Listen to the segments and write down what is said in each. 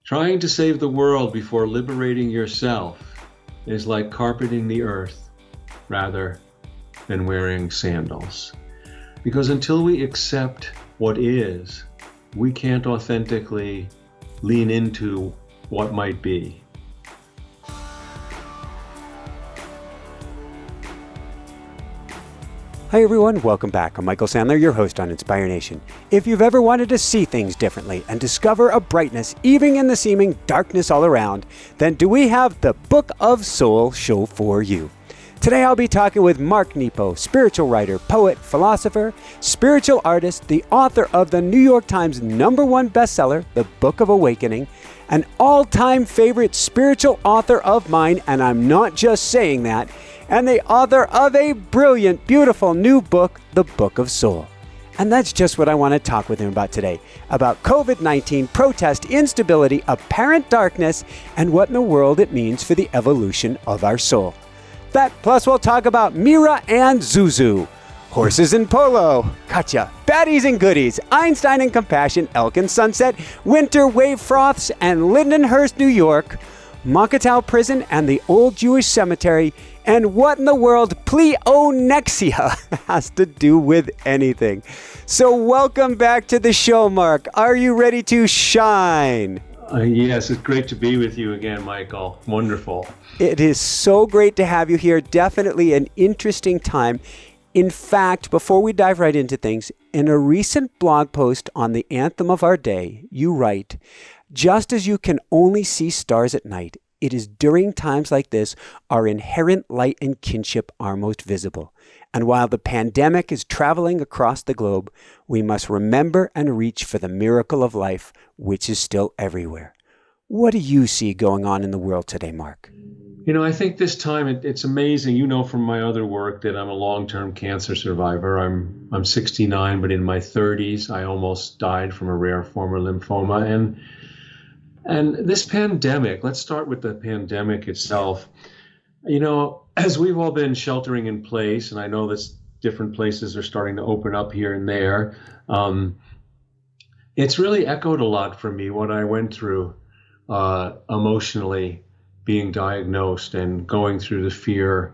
Trying to save the world before liberating yourself is like carpeting the earth rather than wearing sandals. Because until we accept what is, we can't authentically lean into what might be. Hi everyone, welcome back. I'm Michael Sandler, your host on Inspire Nation. If you've ever wanted to see things differently and discover a brightness even in the seeming darkness all around, then do we have the Book of Soul show for you. Today I'll be talking with Mark Nepo, spiritual writer, poet, philosopher, spiritual artist, the author of the New York Times #1 bestseller, The Book of Awakening, an all-time favorite spiritual author of mine, and I'm not just saying that, and the author of a brilliant, beautiful new book, The Book of Soul. And that's just what I want to talk with him about today, about COVID-19, protest, instability, apparent darkness, and what in the world it means for the evolution of our soul. That plus we'll talk about Mira and Zuzu, horses and polo, gotcha, baddies and goodies, Einstein and compassion, elk and sunset, winter wave froths, and Lindenhurst, New York, Mokatow prison and the old Jewish cemetery, and what in the world pleonexia has to do with anything. So welcome back to the show, Mark. Are you ready to shine? Yes, it's great to be with you again, Michael. Wonderful. It is so great to have you here. Definitely an interesting time. In fact, before we dive right into things, in a recent blog post on the anthem of our day, you write, "Just as you can only see stars at night, it is during times like this our inherent light and kinship are most visible. And while the pandemic is traveling across the globe, we must remember and reach for the miracle of life, which is still everywhere." What do you see going on in the world today, Mark? You know, I think this time it's amazing. You know from my other work that I'm a long-term cancer survivor. I'm 69, but in my 30s, I almost died from a rare form of lymphoma. And this pandemic, let's start with the pandemic itself. You know, as we've all been sheltering in place, and I know that different places are starting to open up here and there, it's really echoed a lot for me what I went through emotionally, being diagnosed and going through the fear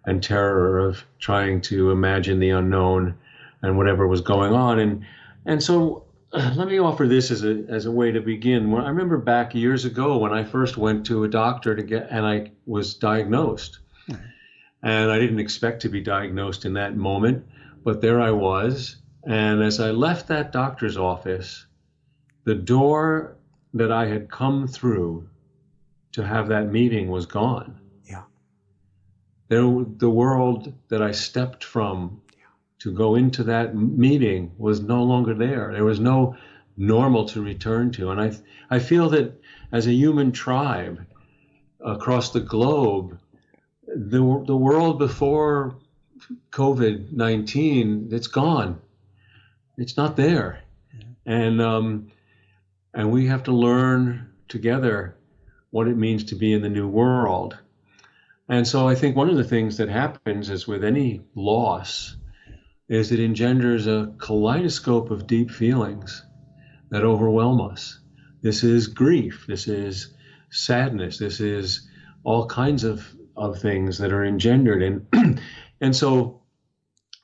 and terror of trying to imagine the unknown and whatever was going on. And so let me offer this as a way to begin. When I remember back years ago when I first went to a doctor and I was diagnosed. And I didn't expect to be diagnosed in that moment, but there I was. And as I left that doctor's office, the door that I had come through to have that meeting was gone. Yeah. The world that I stepped from to go into that meeting was no longer there. There was no normal to return to. And I feel that as a human tribe across the globe, the world before COVID-19, it's gone. It's not there. And we have to learn together what it means to be in the new world. And so I think one of the things that happens, as with any loss, is it engenders a kaleidoscope of deep feelings that overwhelm us. This is grief, this is sadness, this is all kinds of things that are engendered. And so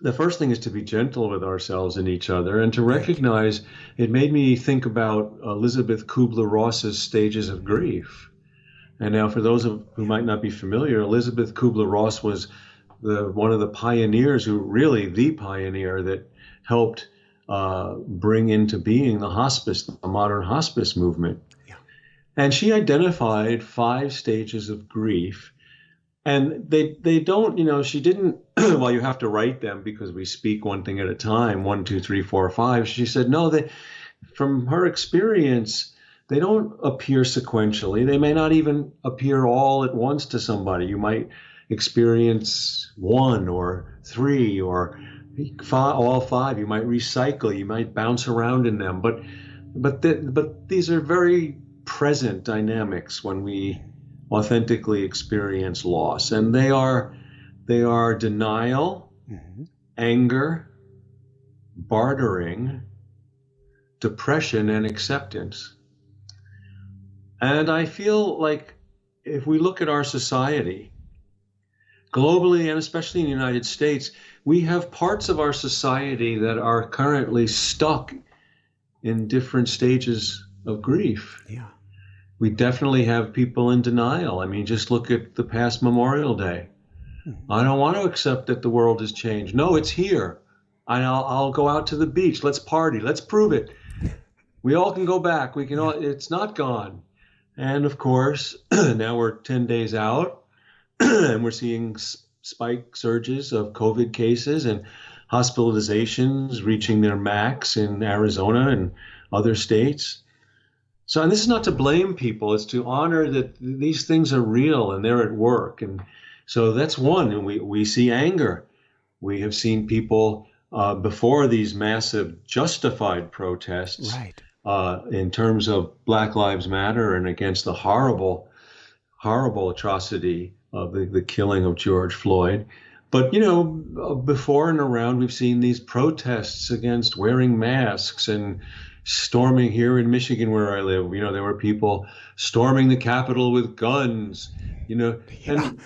the first thing is to be gentle with ourselves and each other and to recognize. It made me think about Elizabeth Kubler-Ross's stages of grief. And now for those who might not be familiar, Elizabeth Kubler-Ross was one of the pioneers, the pioneer that helped bring into being the modern hospice movement. Yeah. And she identified 5 stages of grief. And they don't, she didn't, well, you have to write them because we speak one thing at a time, 1, 2, 3, 4, 5. She said, no, from her experience, they don't appear sequentially. They may not even appear all at once to somebody. You might experience 1 or 3 or 5, all 5. You might recycle. You might bounce around in them. But these are very present dynamics when we authentically experience loss, and they are denial, anger, bartering, depression, and acceptance. And I feel like if we look at our society, globally and especially in the United States, we have parts of our society that are currently stuck in different stages of grief. Yeah. We definitely have people in denial. I mean, just look at the past Memorial Day. Mm-hmm. I don't want to accept that the world has changed. No, it's here. I'll go out to the beach. Let's party. Let's prove it. We all can go back. We can all, it's not gone. And of course, now we're 10 days out and we're seeing spike surges of COVID cases and hospitalizations reaching their max in Arizona and other states. So, and this is not to blame people, it's to honor that these things are real and they're at work. And so that's one. And we see anger. We have seen people before these massive justified protests, Right. In terms of Black Lives Matter and against the horrible, horrible atrocity of the killing of George Floyd. But, you know, before and around, we've seen these protests against wearing masks and storming here in Michigan, where I live. You know, there were people storming the Capitol with guns, you know, and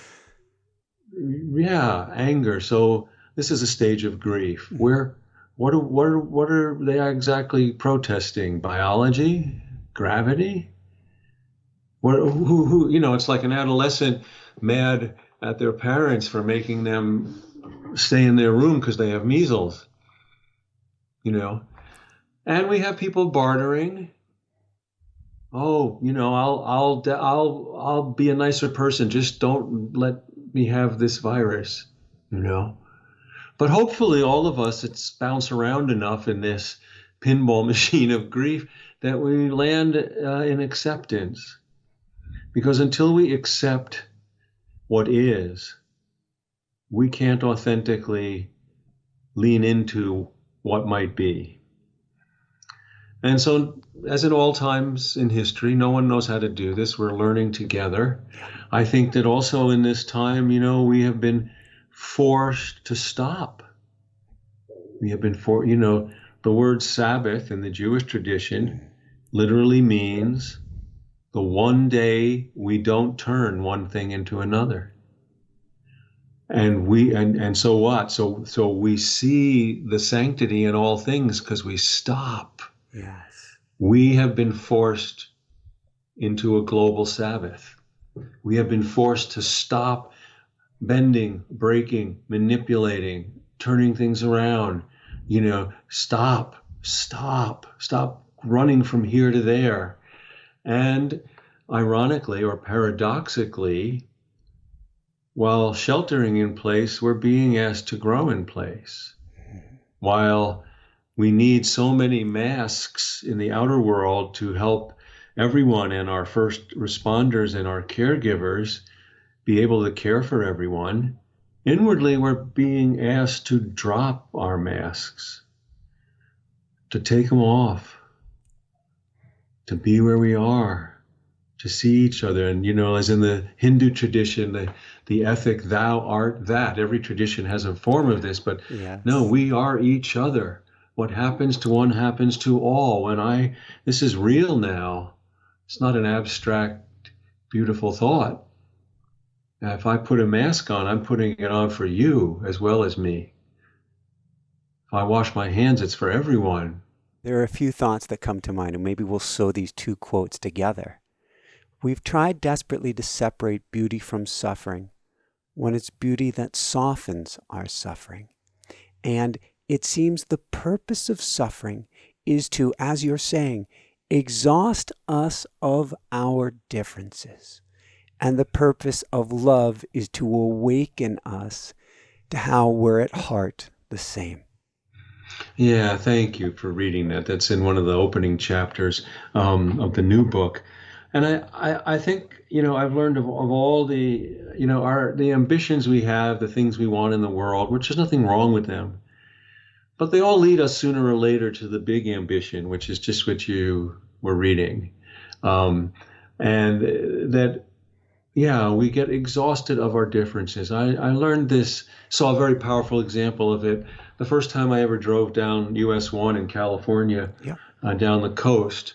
anger. So this is a stage of grief. What are they exactly protesting? Biology? Gravity? Who, you know, it's like an adolescent mad at their parents for making them stay in their room because they have measles, you know. And we have people bartering. Oh, you know, I'll be a nicer person. Just don't let me have this virus, you know. But hopefully all of us, it's bounce around enough in this pinball machine of grief that we land in acceptance. Because until we accept what is, we can't authentically lean into what might be. And so, as in all times in history, no one knows how to do this. We're learning together. I think that also in this time, you know, we have been forced to stop. We have been you know, the word Sabbath in the Jewish tradition literally means the one day we don't turn one thing into another. And and so what? So we see the sanctity in all things because we stop. Yes. We have been forced into a global Sabbath. We have been forced to stop bending, breaking, manipulating, turning things around. You know, stop running from here to there. And ironically or paradoxically, while sheltering in place, we're being asked to grow in place. While we need so many masks in the outer world to help everyone and our first responders and our caregivers be able to care for everyone, inwardly we're being asked to drop our masks, to take them off, to be where we are, to see each other. And, you know, as in the Hindu tradition, the ethic, thou art that. Every tradition has a form of this, but no, we are each other. What happens to one happens to all. This is real now. It's not an abstract, beautiful thought. If I put a mask on, I'm putting it on for you as well as me. If I wash my hands, it's for everyone. There are a few thoughts that come to mind, and maybe we'll sew these two quotes together. We've tried desperately to separate beauty from suffering when it's beauty that softens our suffering. And it seems the purpose of suffering is to, as you're saying, exhaust us of our differences. And the purpose of love is to awaken us to how we're at heart the same. Yeah, thank you for reading that. That's in one of the opening chapters of the new book. And I think, you know, I've learned of all the, you know, the ambitions we have, the things we want in the world, which is nothing wrong with them. But they all lead us sooner or later to the big ambition, which is just what you were reading. And that, yeah, we get exhausted of our differences. I learned this, saw a very powerful example of it the first time I ever drove down US 1 in California, down the coast.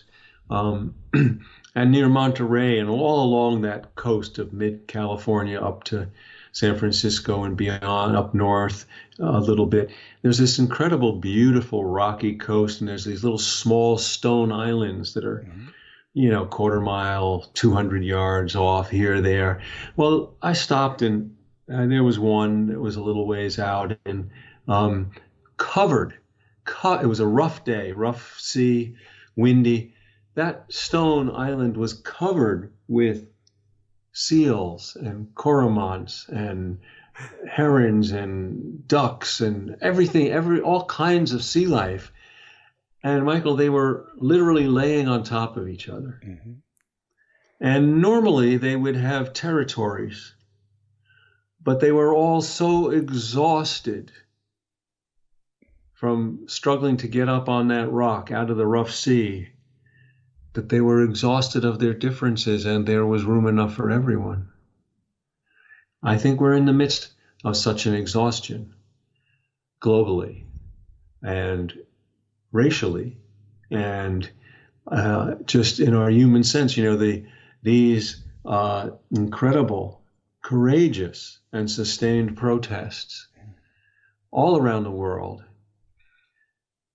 and near Monterey and all along that coast of mid-California up to San Francisco and beyond, up north a little bit. There's this incredible, beautiful rocky coast, and there's these little small stone islands that are, quarter mile, 200 yards off here, there. Well, I stopped and there was one that was a little ways out and covered. It was a rough day, rough sea, windy. That stone island was covered with seals and cormorants and herons and ducks and everything, all kinds of sea life. And Michael, they were literally laying on top of each other. Mm-hmm. And normally they would have territories, but they were all so exhausted from struggling to get up on that rock out of the rough sea that they were exhausted of their differences, and there was room enough for everyone. I think we're in the midst of such an exhaustion globally and racially and just in our human sense. These incredible, courageous, and sustained protests all around the world.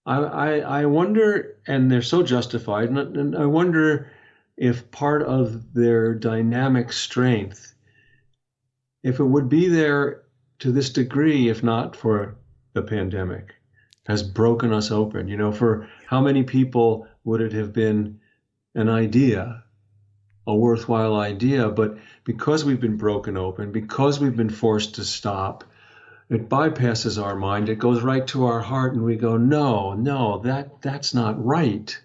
I wonder, and they're so justified, and I wonder if part of their dynamic strength, if it would be there to this degree, if not for the pandemic, has broken us open. For how many people would it have been an idea, a worthwhile idea, but because we've been broken open, because we've been forced to stop, it bypasses our mind. It goes right to our heart, and we go, no, that's not right.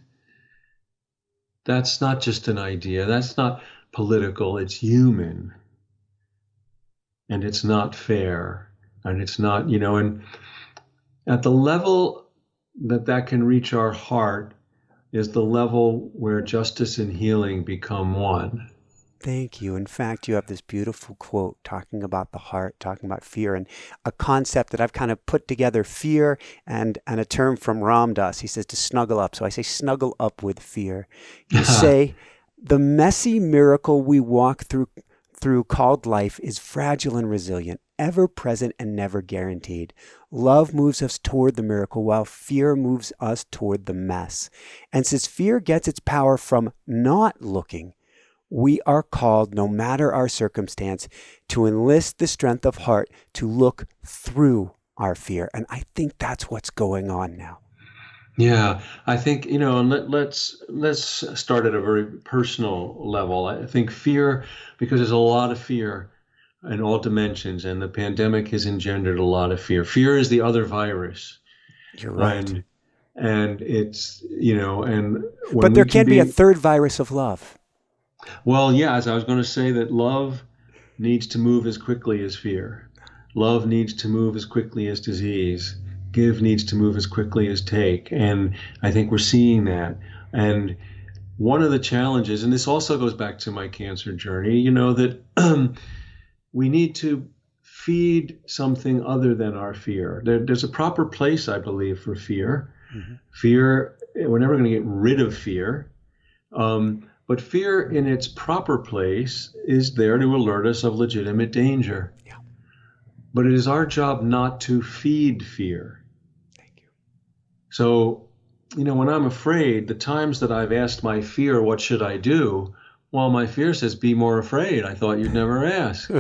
That's not just an idea. That's not political. It's human. And it's not fair. And it's not, and at the level that can reach our heart is the level where justice and healing become one. Thank you. In fact, you have this beautiful quote talking about the heart, talking about fear, and a concept that I've kind of put together, fear and a term from Ram Dass. He says to snuggle up. So I say snuggle up with fear. You say the messy miracle we walk through called life is fragile and resilient, ever present and never guaranteed. Love moves us toward the miracle while fear moves us toward the mess. And since fear gets its power from not looking, we are called, no matter our circumstance, to enlist the strength of heart to look through our fear. And I think that's what's going on now. Yeah, I think, and let's start at a very personal level. I think fear, because there's a lot of fear in all dimensions, and the pandemic has engendered a lot of fear. Fear is the other virus. You're right. And it's, and but there can be a third virus of love. Well, yeah, as I was going to say, that love needs to move as quickly as fear. Love needs to move as quickly as disease. Give needs to move as quickly as take. And I think we're seeing that. And one of the challenges, and this also goes back to my cancer journey, that we need to feed something other than our fear. There's a proper place, I believe, for fear. Mm-hmm. Fear, we're never going to get rid of fear. But fear in its proper place is there to alert us of legitimate danger. Yeah. But it is our job not to feed fear. Thank you. So, when I'm afraid, the times that I've asked my fear, what should I do? Well, my fear says, be more afraid. I thought you'd never ask.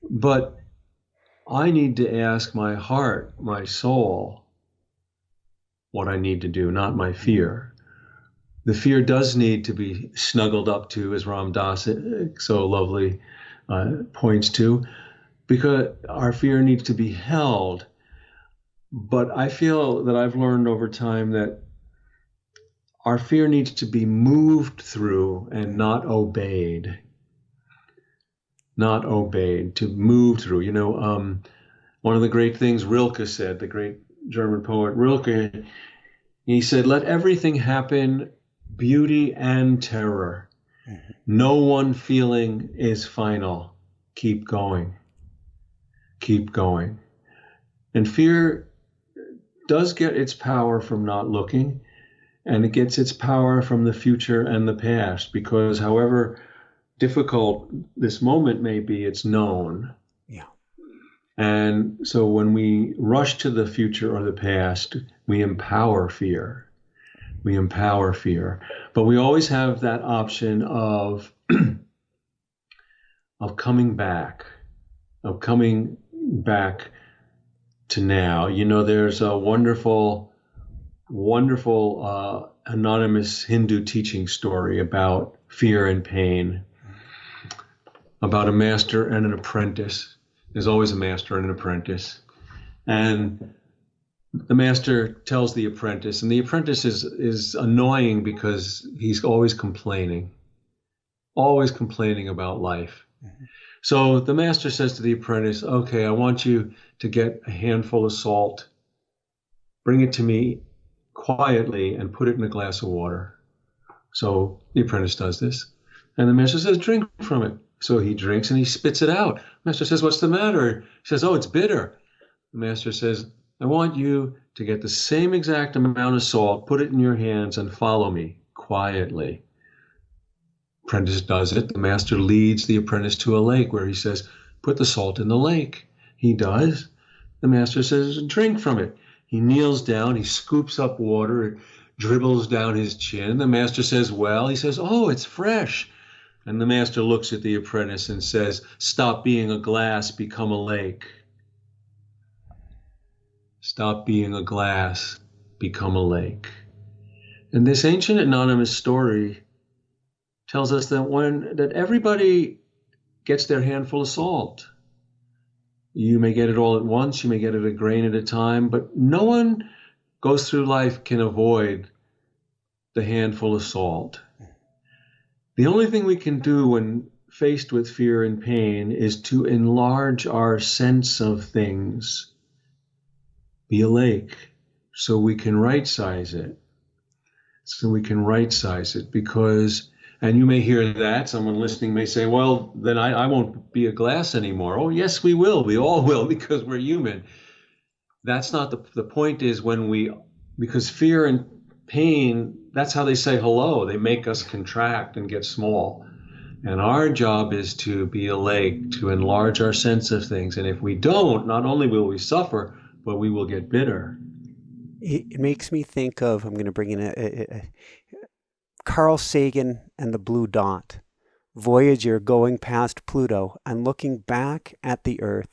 But I need to ask my heart, my soul, what I need to do, not my fear. The fear does need to be snuggled up to, as Ram Dass so lovely points to, because our fear needs to be held. But I feel that I've learned over time that our fear needs to be moved through and not obeyed. Not obeyed, to move through. One of the great things Rilke said, the great German poet Rilke, he said, let everything happen, beauty and terror. Mm-hmm. No one feeling is final. Keep going. Keep going. And fear does get its power from not looking. And it gets its power from the future and the past, because however difficult this moment may be, it's known. Yeah. And so when we rush to the future or the past, we empower fear. We empower fear. But we always have that option of coming back, to now. You know, there's a wonderful anonymous Hindu teaching story about fear and pain, about a master and an apprentice. There's always a master and an apprentice. And the master tells the apprentice, and the apprentice is annoying because he's always complaining about life. Mm-hmm. So the master says to the apprentice, okay, I want you to get a handful of salt, bring it to me quietly, and put it in a glass of water. So the apprentice does this. And the master says, drink from it. So he drinks and he spits it out. The master says, what's the matter? He says, oh, it's bitter. The master says, I want you to get the same exact amount of salt, put it in your hands, and follow me quietly. Apprentice does it. The master leads the apprentice to a lake where he says, put the salt in the lake. He does. The master says, drink from it. He kneels down, he scoops up water, it dribbles down his chin. The master says, well, he says, oh, it's fresh. And the master looks at the apprentice and says, stop being a glass, become a lake. Stop being a glass, become a lake. And this ancient anonymous story tells us that everybody gets their handful of salt. You may get it all at once, you may get it a grain at a time, but no one goes through life can avoid the handful of salt. The only thing we can do when faced with fear and pain is to enlarge our sense of things. Be a lake, so we can right-size it. Because, and you may hear that, someone listening may say, well, then I won't be a glass anymore. Oh, yes, we will. We all will, because we're human. That's not the point is because fear and pain, that's how they say hello. They make us contract and get small. And our job is to be a lake, to enlarge our sense of things. And if we don't, not only will we suffer, but we will get bitter. It makes me think of, I'm going to bring in Carl Sagan and the Blue Dot. Voyager going past Pluto and looking back at the Earth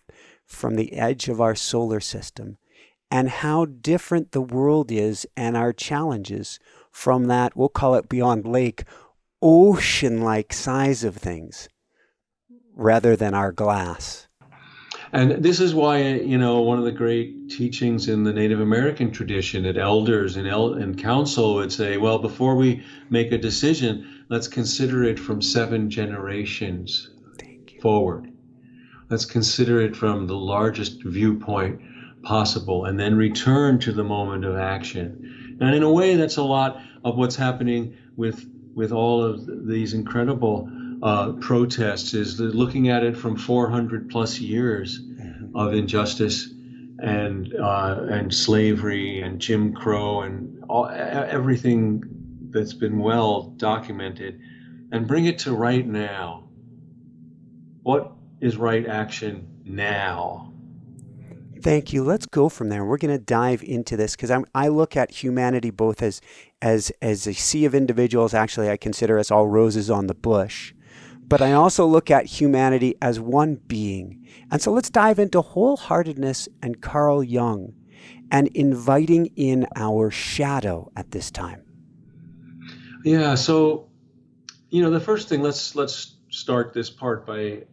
from the edge of our solar system, and how different the world is and our challenges from that, we'll call it beyond lake, ocean-like size of things, rather than our glass. And this is why, one of the great teachings in the Native American tradition, that elders and council would say, well, before we make a decision, let's consider it from 7 generations forward. Let's consider it from the largest viewpoint possible, and then return to the moment of action. And in a way, that's a lot of what's happening with all of these incredible protests, is looking at it from 400 plus years of injustice and slavery and Jim Crow and everything that's been well documented, and bring it to right now. What is right action now? Thank you. Let's go from there. We're going to dive into this because I look at humanity both as a sea of individuals. Actually, I consider us all roses on the bush. But I also look at humanity as one being. And so let's dive into wholeheartedness and Carl Jung and inviting in our shadow at this time. Yeah, so, the first thing, let's start this part by,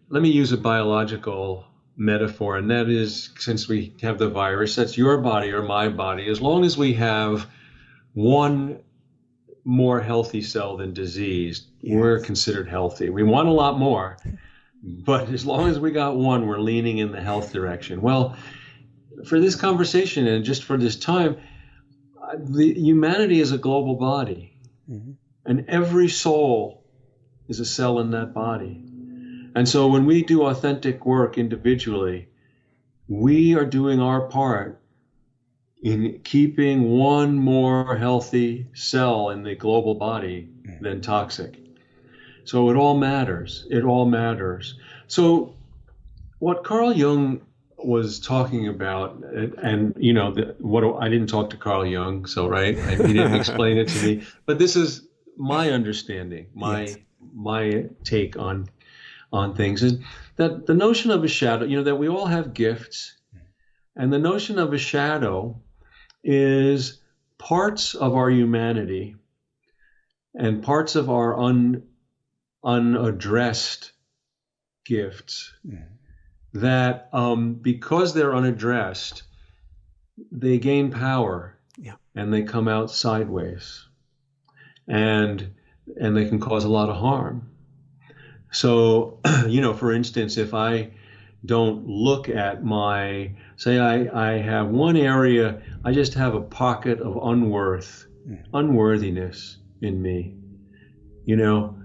let me use a biological metaphor, and that is, since we have the virus, that's your body or my body. As long as we have one more healthy cell than diseased, yes, we're considered healthy. We want a lot more, but as long as we got one, we're leaning in the health direction. Well, for this conversation and just for this time, humanity is a global body, mm-hmm, and every soul is a cell in that body. And so when we do authentic work individually, we are doing our part in keeping one more healthy cell in the global body than toxic. So it all matters. It all matters. So what Carl Jung was talking about, and you know, I didn't talk to Carl Jung, so right, he didn't explain it to me, but this is my understanding, my take on things, is that the notion of a shadow, you know, that we all have gifts, and the notion of a shadow is parts of our humanity and parts of our unaddressed gifts that because they're unaddressed, they gain power and they come out sideways, and they can cause a lot of harm. So, you know, for instance, if I don't look at say I have one area, I just have a pocket of unworthiness in me, you know,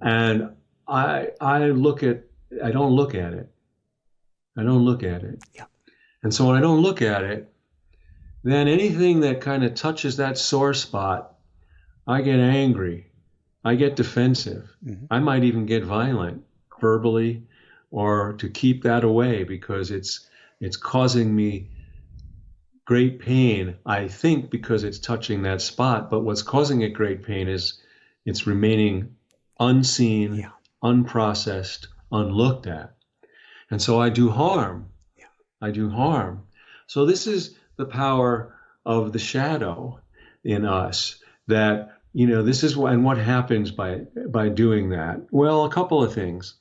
and I don't look at it. I don't look at it. Yeah. And so when I don't look at it, then anything that kind of touches that sore spot, I get angry. I get defensive. I might even get violent verbally, or to keep that away because it's causing me great pain, I think, because it's touching that spot. But what's causing it great pain is it's remaining unseen, unprocessed, unlooked at. And so I do harm. I do harm. So this is the power of the shadow in us, that, you know, this is what happens by doing that. Well, a couple of things.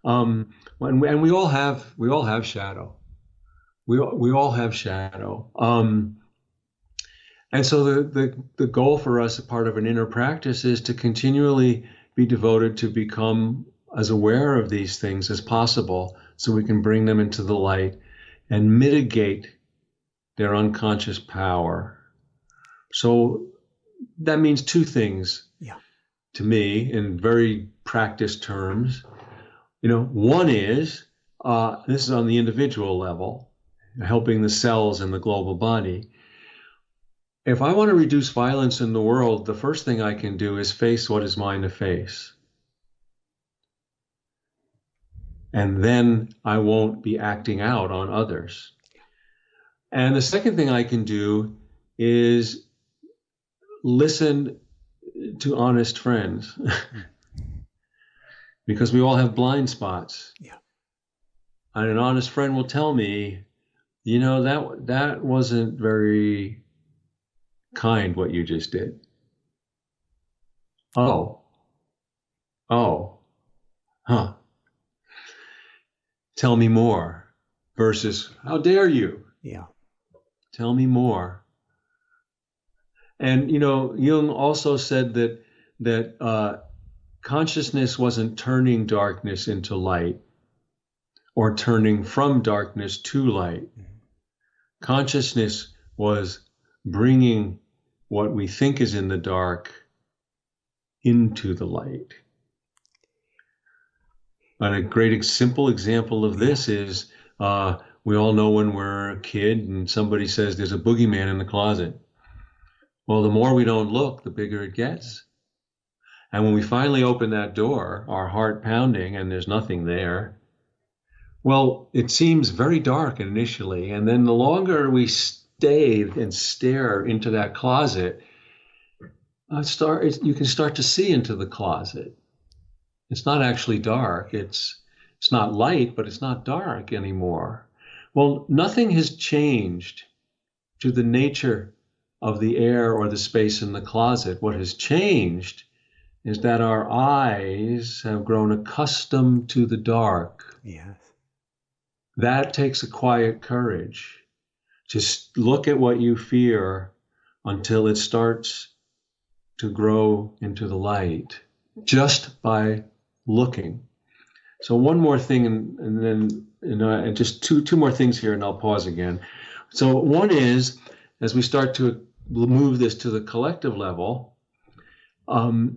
And we all have shadow. We all have shadow. And so the goal for us, a part of an inner practice, is to continually be devoted to become as aware of these things as possible, so we can bring them into the light and mitigate their unconscious power. So that means two things to me in very practice terms. You know, one is, this is on the individual level, helping the cells in the global body. If I want to reduce violence in the world, the first thing I can do is face what is mine to face. And then I won't be acting out on others. And the second thing I can do is listen to honest friends, because we all have blind spots. And an honest friend will tell me, you know, that wasn't very kind what you just did. Huh. Tell me more, versus how dare you? Tell me more. And, you know, Jung also said that consciousness wasn't turning darkness into light or turning from darkness to light. Consciousness was bringing what we think is in the dark into the light. And a great simple example of this is, we all know when we're a kid and somebody says there's a boogeyman in the closet. Well, the more we don't look, the bigger it gets. And when we finally open that door, our heart pounding, and there's nothing there, well, it seems very dark initially. And then the longer we stay and stare into that closet, you can start to see into the closet. It's not actually dark. It's not light, but it's not dark anymore. Well, nothing has changed to the nature of the air or the space in the closet. What has changed is that our eyes have grown accustomed to the dark. That takes a quiet courage. Just look at what you fear until it starts to grow into the light, just by looking. So one more thing, and then, you know, and just two more things here, and I'll pause again. So one is, as we start to move this to the collective level, Ramana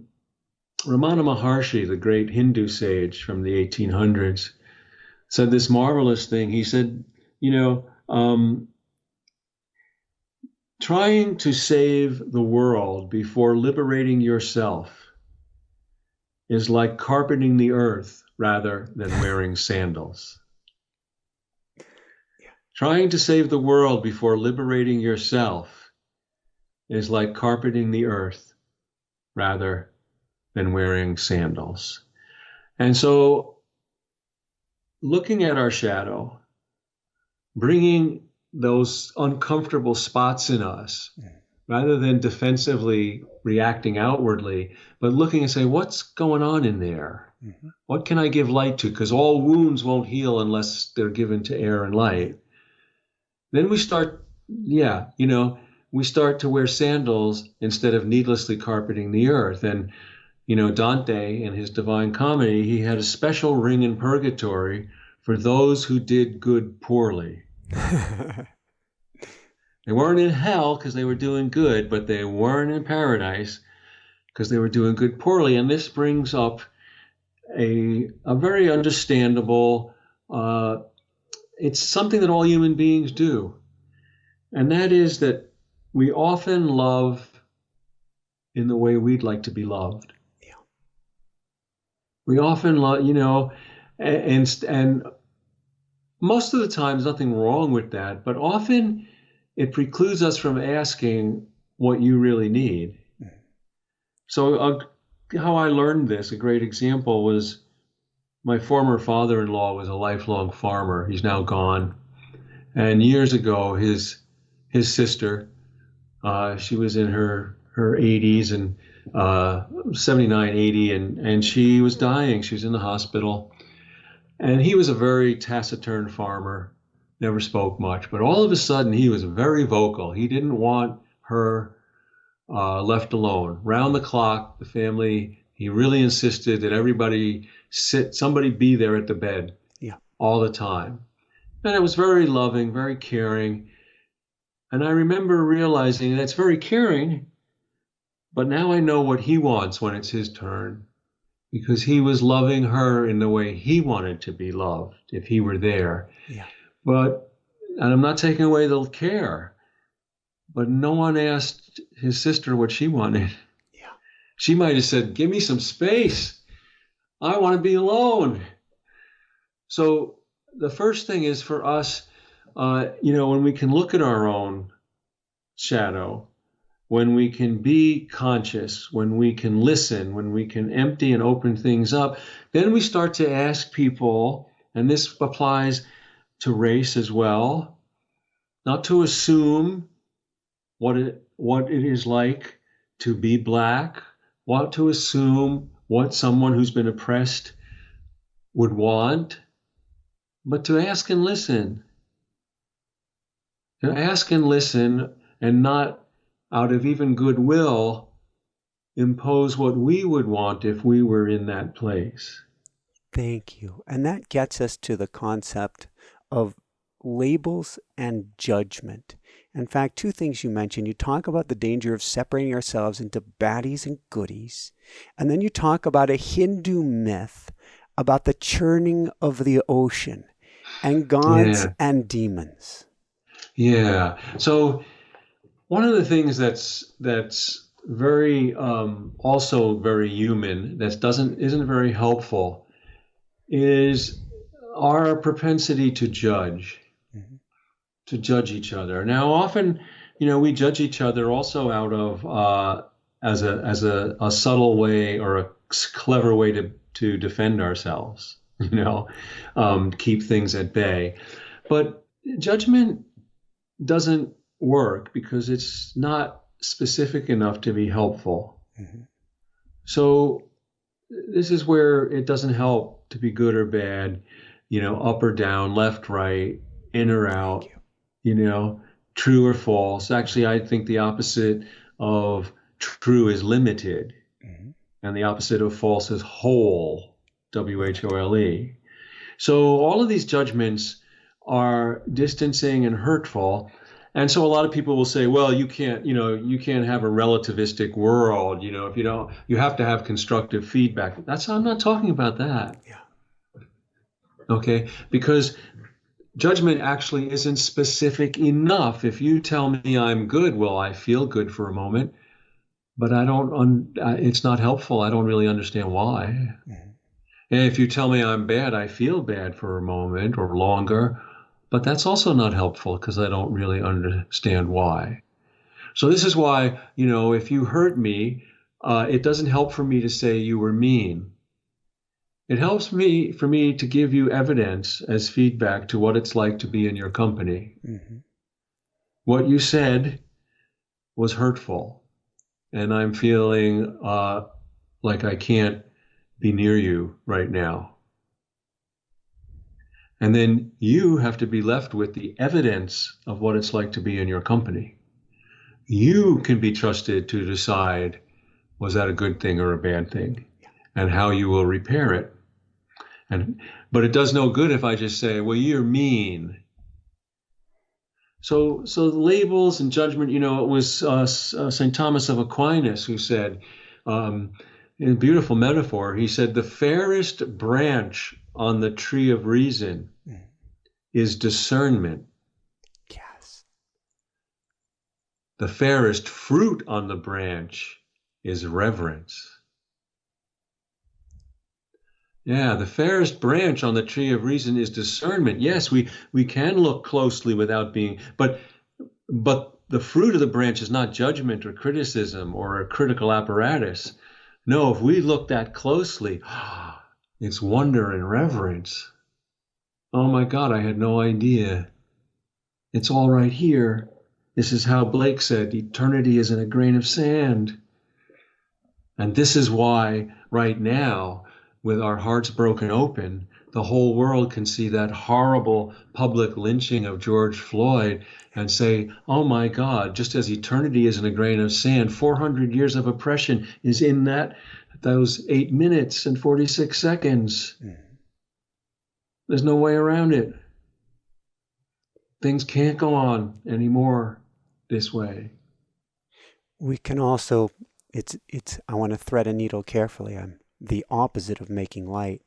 Maharshi, the great Hindu sage from the 1800s, said this marvelous thing. He said, you know, Trying to save the world before liberating yourself is like carpeting the earth rather than wearing sandals. Trying to save the world before liberating yourself is like carpeting the earth rather than wearing sandals. And so, looking at our shadow, bringing those uncomfortable spots in us, rather than defensively reacting outwardly, but looking and say, what's going on in there? Mm-hmm. What can I give light to? Because all wounds won't heal unless they're given to air and light. Then we start, we start to wear sandals instead of needlessly carpeting the earth. And, Dante in his Divine Comedy, he had a special ring in purgatory for those who did good poorly. They weren't in hell because they were doing good, but they weren't in paradise because they were doing good poorly. And this brings up a very understandable, it's something that all human beings do. And that is that we often love in the way we'd like to be loved. Yeah. We often love, and most of the time there's nothing wrong with that, but often it precludes us from asking what you really need. So how I learned this, a great example was my former father-in-law was a lifelong farmer. He's now gone. And years ago, his sister, she was in her 80s and 79, 80, and she was dying. She was in the hospital. And he was a very taciturn farmer, never spoke much. But all of a sudden, he was very vocal. He didn't want her left alone. Round the clock, the family, he really insisted that somebody be there at the bed all the time. And it was very loving, very caring. And I remember realizing that's very caring, but now I know what he wants when it's his turn, because he was loving her in the way he wanted to be loved if he were there. Yeah. And I'm not taking away the care, but no one asked his sister what she wanted. Yeah. She might have said, give me some space. I want to be alone. So the first thing is for us, when we can look at our own shadow, when we can be conscious, when we can listen, when we can empty and open things up, then we start to ask people, and this applies to race as well, not to assume what it is like to be Black, not to assume what someone who's been oppressed would want, but to ask and listen. To ask and listen, and not out of even goodwill impose what we would want if we were in that place. Thank you. And that gets us to the concept of labels and judgment. In fact, two things you mentioned. You talk about the danger of separating ourselves into baddies and goodies. And then you talk about a Hindu myth about the churning of the ocean and gods and demons. Yeah. So one of the things that's very also very human, that isn't very helpful, is our propensity to judge, to judge each other. Now, often, we judge each other also out of as a subtle way or a clever way to defend ourselves. Keep things at bay. But judgment doesn't work because it's not specific enough to be helpful. Mm-hmm. So this is where it doesn't help to be good or bad, up or down, left, right, in or out, true or false. Actually, I think the opposite of true is limited, and the opposite of false is whole, WHOLE. So all of these judgments are distancing and hurtful. And so a lot of people will say, well, you can't have a relativistic world, if you have to have constructive feedback. I'm not talking about that. Yeah. Okay. Because judgment actually isn't specific enough. If you tell me I'm good, well, I feel good for a moment, but it's not helpful. I don't really understand why. Mm-hmm. And if you tell me I'm bad, I feel bad for a moment or longer, but that's also not helpful because I don't really understand why. So this is why, if you hurt me, it doesn't help for me to say you were mean. It helps for me to give you evidence as feedback to what it's like to be in your company. Mm-hmm. What you said was hurtful, and I'm feeling like I can't be near you right now. And then you have to be left with the evidence of what it's like to be in your company. You can be trusted to decide, was that a good thing or a bad thing, and how you will repair it. But it does no good if I just say, well, you're mean. So labels and judgment, it was St. Thomas of Aquinas who said, in a beautiful metaphor, he said, the fairest branch on the tree of reason is discernment. Yes. The fairest fruit on the branch is reverence. Yeah, the fairest branch on the tree of reason is discernment. Yes, we can look closely without being, but the fruit of the branch is not judgment or criticism or a critical apparatus. No, if we look that closely, it's wonder and reverence. Oh my God, I had no idea. It's all right here. This is how Blake said, eternity is in a grain of sand. And this is why right now, with our hearts broken open, the whole world can see that horrible public lynching of George Floyd and say, oh my God, just as eternity is in a grain of sand, 400 years of oppression is in those 8 minutes and 46 seconds. There's no way around it. Things can't go on anymore this way. We can also, I want to thread a needle carefully. I'm the opposite of making light,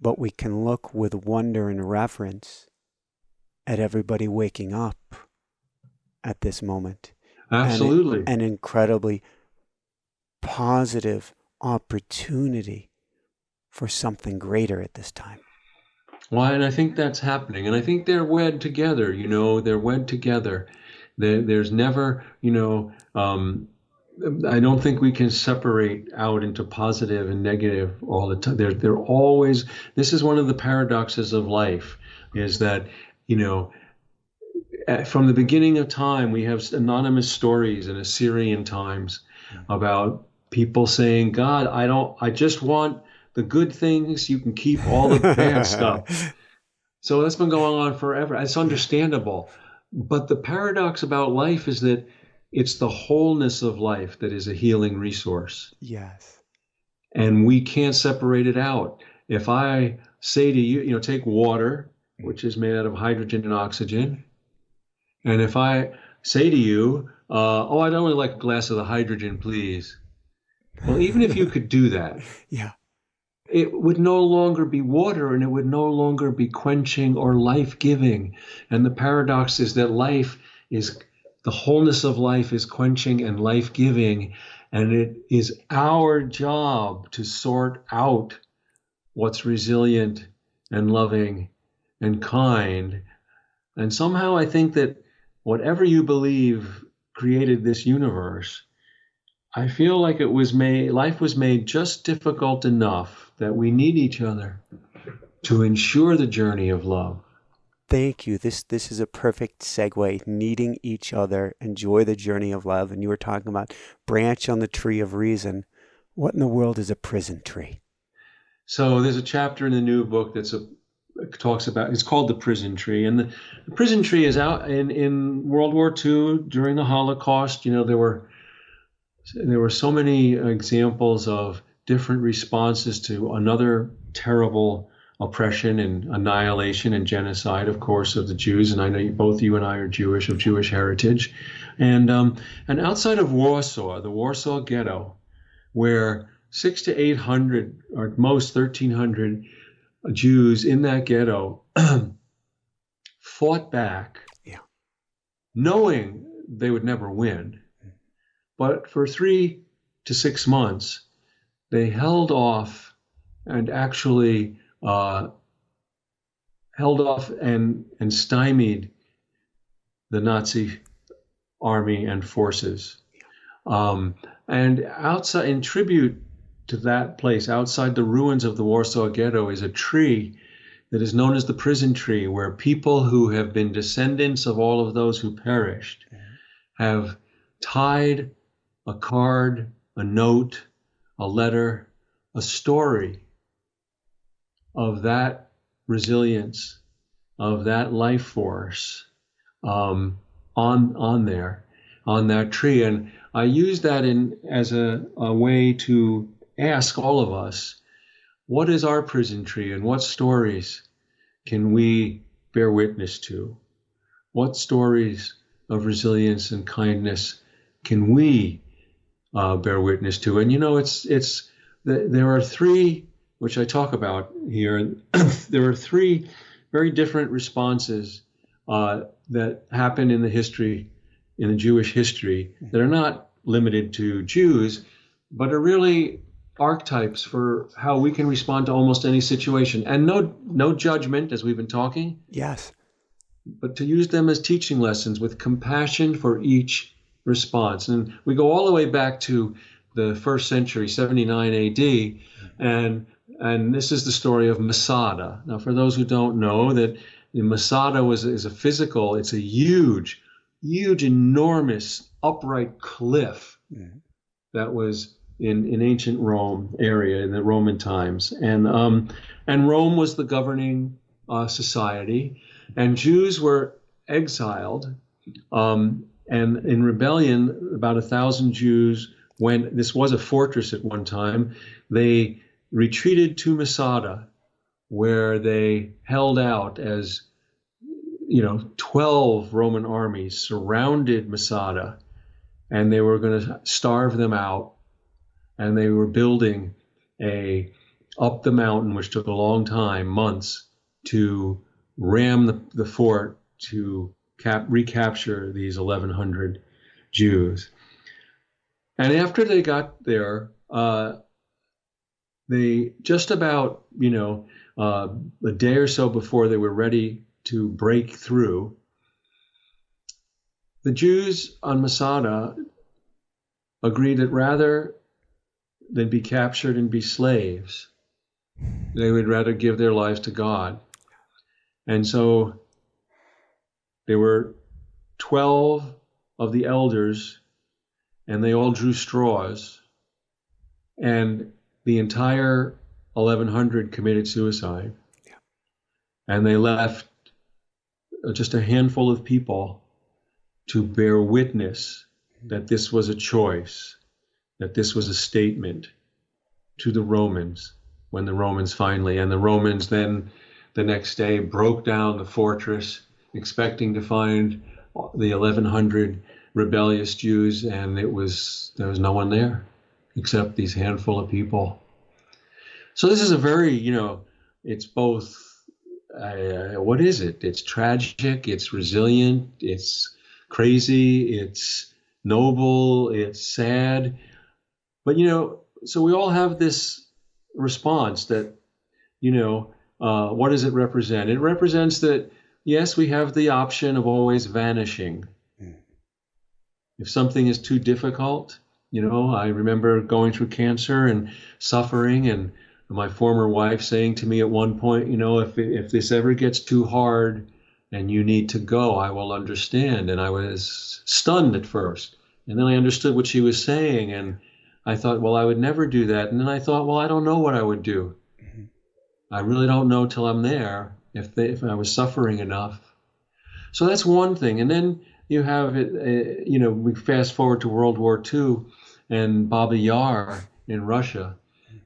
but we can look with wonder and reverence at everybody waking up at this moment. Absolutely. And an incredibly positive opportunity for something greater at this time. Well, and I think that's happening. And I think they're wed together, they're wed together. There's never, I don't think we can separate out into positive and negative all the time. They're always, this is one of the paradoxes of life, is that, from the beginning of time, we have anonymous stories in Assyrian times about people saying, God, I just want the good things. You can keep all the bad stuff. So that's been going on forever. It's understandable. But the paradox about life is that it's the wholeness of life that is a healing resource. Yes. And we can't separate it out. If I say to you, take water, which is made out of hydrogen and oxygen. And if I say to you, I'd only like a glass of the hydrogen, please. Well, even if you could do that, yeah, it would no longer be water, and it would no longer be quenching or life-giving. And the paradox is that the wholeness of life is quenching and life-giving, and it is our job to sort out what's resilient and loving and kind. And somehow I think that whatever you believe created this universe, I feel like life was made just difficult enough that we need each other to ensure the journey of love. Thank you. This is a perfect segue. Needing each other, enjoy the journey of love. And you were talking about branch on the tree of reason. What in the world is a prison tree? So there's a chapter in the new book it's called The Prison Tree. And the prison tree is out in World War II during the Holocaust. There were so many examples of different responses to another terrible oppression and annihilation and genocide, of course, of the Jews. And I know both you and I are Jewish, of Jewish heritage. And outside of Warsaw, the Warsaw Ghetto, where 600 to 800, or at most 1,300 Jews in that ghetto fought back, Yeah. knowing they would never win. But for 3 to 6 months, they held off and actually held off and stymied the Nazi army and forces. And outside, in tribute to that place, outside the ruins of the Warsaw Ghetto, is a tree that is known as the prison tree, where people who have been descendants of all of those who perished have tied a card, a note, a letter, a story of that resilience, of that life force on there, on that tree. And I use that as a way to ask all of us, what is our prison tree and what stories can we bear witness to? What stories of resilience and kindness can we bear witness to? And there are 3, which I talk about here. There are 3 very different responses that happen in the Jewish history, that are not limited to Jews, but are really archetypes for how we can respond to almost any situation. And no judgment, as we've been talking. Yes. But to use them as teaching lessons with compassion for each response. And we go all the way back to the 1st century, 79 AD, and this is the story of Masada. Now, for those who don't know, that Masada is it's a huge, enormous upright cliff that was in ancient Rome area in the Roman times, and Rome was the governing society, and Jews were exiled, and in rebellion, about 1,000 Jews went. This was a fortress at one time. They retreated to Masada, where they held out as 12 Roman armies surrounded Masada, and they were going to starve them out. And they were building up the mountain, which took a long time, months, to ram the fort to recapture these 1,100 Jews. And after they got there, they just about, a day or so before they were ready to break through, the Jews on Masada agreed that rather than be captured and be slaves, they would rather give their lives to God. And so there were 12 of the elders, and they all drew straws, and the entire 1,100 committed suicide. Yeah. And they left just a handful of people to bear witness that this was a choice, that this was a statement to the Romans, when the Romans then the next day broke down the fortress, expecting to find the 1,100 rebellious Jews, and there was no one there except these handful of people. So this is a very, it's both, what is it? It's tragic, it's resilient, it's crazy, it's noble, it's sad. But, so we all have this response that, what does it represent? It represents that, yes, we have the option of always vanishing. If something is too difficult, I remember going through cancer and suffering, and my former wife saying to me at one point, if this ever gets too hard and you need to go, I will understand. And I was stunned at first. And then I understood what she was saying, and I thought, well, I would never do that. And then I thought, well, I don't know what I would do. Mm-hmm. I really don't know till I'm there, if I was suffering enough. So that's one thing. And then you have it, we fast forward to World War II and Baba Yar in Russia,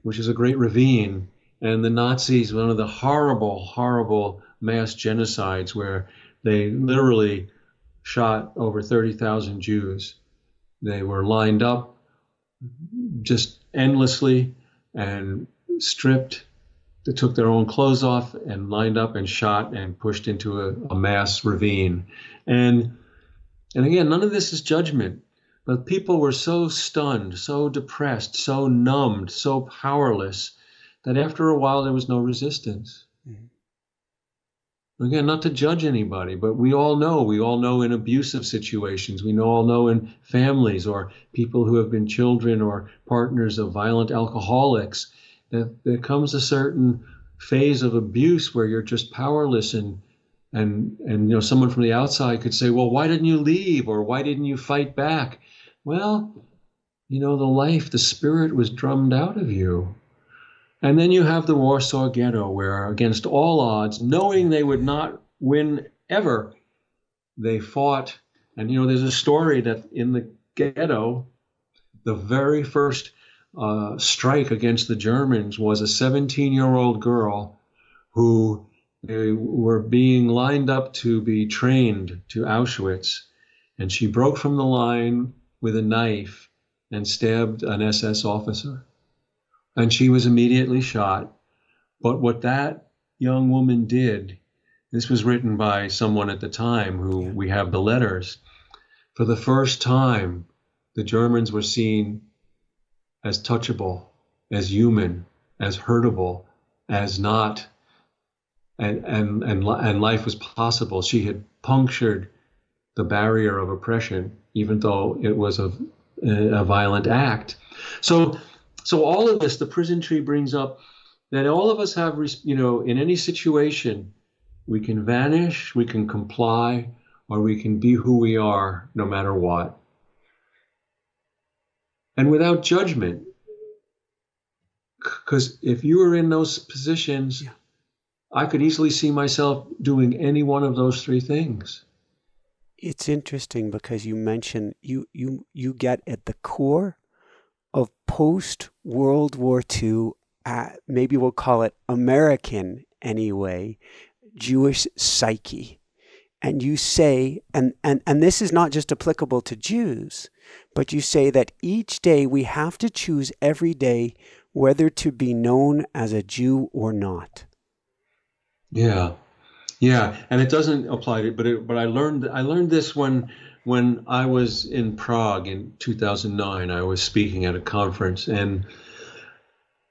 which is a great ravine. And the Nazis, one of the horrible, horrible mass genocides where they literally shot over 30,000 Jews. They were lined up just endlessly and stripped they took their own clothes off and lined up and shot and pushed into a mass ravine. And again, none of this is judgment, but people were so stunned, so depressed, so numbed, so powerless that after a while there was no resistance. Again, not to judge anybody, but we all know in abusive situations, all know in families or people who have been children or partners of violent alcoholics, that there comes a certain phase of abuse where you're just powerless, and someone from the outside could say, well, why didn't you leave, or why didn't you fight back? Well, the spirit was drummed out of you. And then you have the Warsaw Ghetto, where against all odds, knowing they would not win ever, they fought. And there's a story that in the ghetto, the very first strike against the Germans was a 17-year-old girl who were being lined up to be trained to Auschwitz. And she broke from the line with a knife and stabbed an SS officer. And she was immediately shot. But what that young woman did, this was written by someone at the time who we have the letters. For the first time, the Germans were seen as touchable, as human, as hurtable, as not, and life was possible. She had punctured the barrier of oppression, even though it was a violent act. So all of this, the prison tree brings up that all of us have, in any situation, we can vanish, we can comply, or we can be who we are no matter what. And without judgment, because if you were in those positions, I could easily see myself doing any one of those three things. It's interesting because you mentioned you get at the core of post-World War II, maybe we'll call it American anyway, Jewish psyche. And you say, and this is not just applicable to Jews, but you say that each day we have to choose every day whether to be known as a Jew or not. Yeah, and it doesn't apply to, but I learned this when I was in Prague in 2009. I was speaking at a conference, and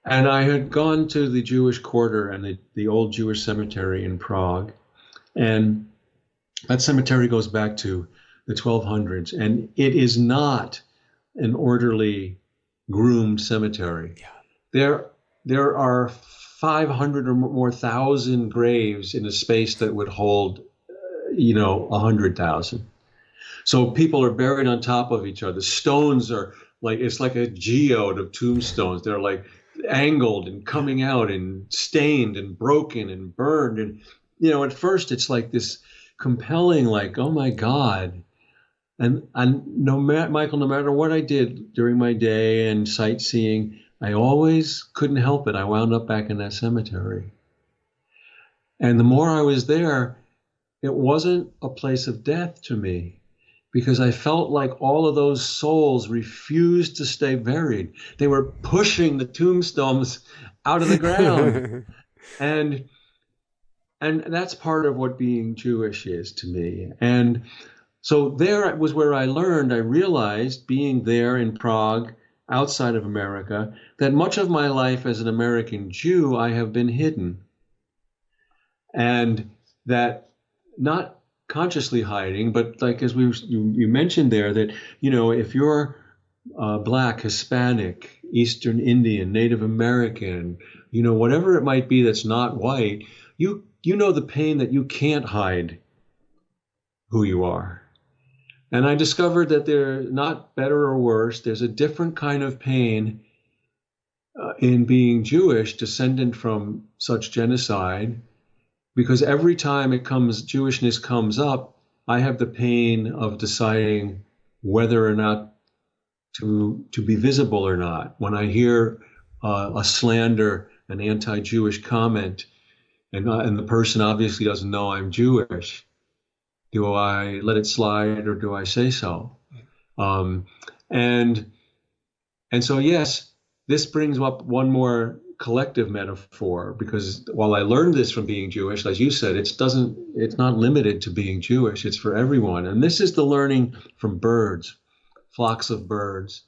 I had gone to the Jewish quarter and the old Jewish cemetery in Prague, and that cemetery goes back to the 1200s, and it is not an orderly, groomed cemetery. Yeah. There are 500 or more thousand graves in a space that would hold, 100,000. So people are buried on top of each other. The stones are it's like a geode of tombstones. They're like angled and coming out and stained and broken and burned. And, at first it's like this compelling, oh my God. And Michael, no matter what I did during my day and sightseeing, I always couldn't help it. I wound up back in that cemetery. And the more I was there, it wasn't a place of death to me, because I felt like all of those souls refused to stay buried. They were pushing the tombstones out of the ground. And that's part of what being Jewish is to me. And so there was where I realized being there in Prague, outside of America, that much of my life as an American Jew, I have been hidden. And that not consciously hiding, but as you mentioned there, that, if you're Black, Hispanic, Eastern Indian, Native American, whatever it might be that's not white, you know the pain that you can't hide who you are. And I discovered that they're not better or worse. There's a different kind of pain in being Jewish, descendant from such genocide, because every time Jewishness comes up, I have the pain of deciding whether or not to be visible or not. When I hear a slander, an anti-Jewish comment, and the person obviously doesn't know I'm Jewish, do I let it slide or do I say so? And so, yes, this brings up one more collective metaphor, because while I learned this from being Jewish, as you said, it's not limited to being Jewish. It's for everyone. And this is the learning from birds, flocks of birds.